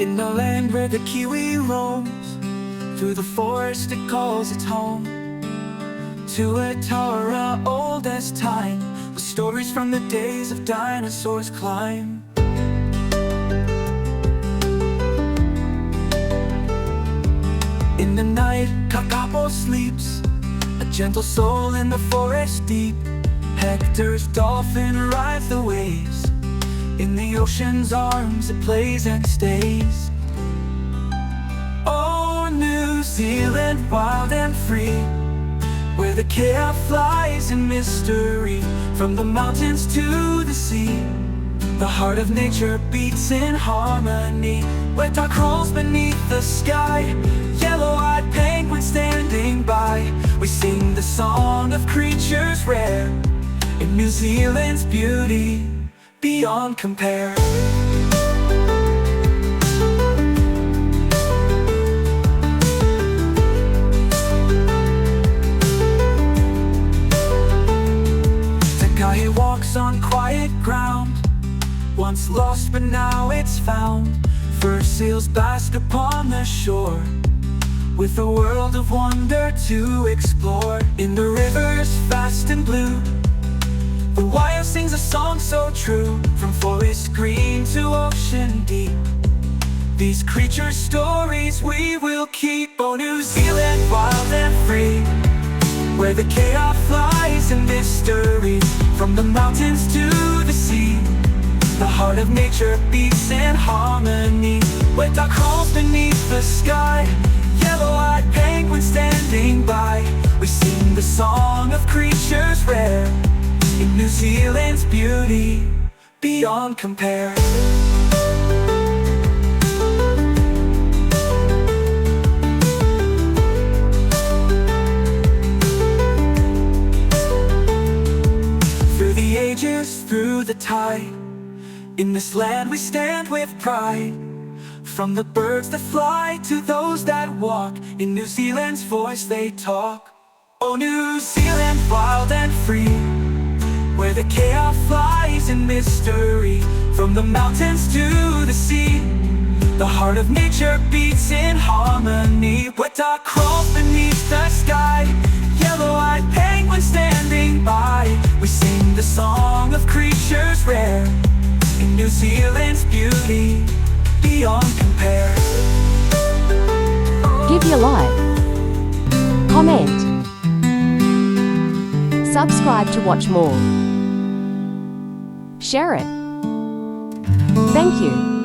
In the land where the kiwi roams, through the forest it calls its home. Tuatara, old as time, with stories from the days of dinosaurs climb. In the night, Kakapo sleeps, a gentle soul in the forest deep. Hector's dolphin rides the waves, in the ocean's arms it plays and stays. Oh, New Zealand, wild and free, where the kea flies in mystery. From the mountains to the sea, the heart of nature beats in harmony. Weta crawls beneath the sky, yellow-eyed penguin standing by. We sing the song of creatures rare, in New Zealand's beauty beyond compare. He walks on quiet ground, once lost but now it's found. Fur seals bask upon the shore, with a world of wonder to explore. In the rivers vast and blue, the wire sings a song so true. From forest green to ocean deep, these creatures' stories we will keep. Oh, New Zealand, wild and free, where the kea flies in mystery. From the mountains to the sea, the heart of nature beats in harmony. Weta crawls beneath the sky, yellow-eyed penguin standing by. We sing the song of creatures rare, in New Zealand's beauty beyond compare. Through the tide, in this land we stand with pride. From the birds that fly to those that walk, in New Zealand's voice they talk. Oh, New Zealand, wild and free, where the kea flies in mystery. From the mountains to the sea, the heart of nature beats in harmony. Weta crawls beneath the sky, yellow-eyed penguin standing by. We sing the song of creatures rare, in New Zealand's beauty beyond compare. Give your like, comment, subscribe to watch more. Share it. Thank you.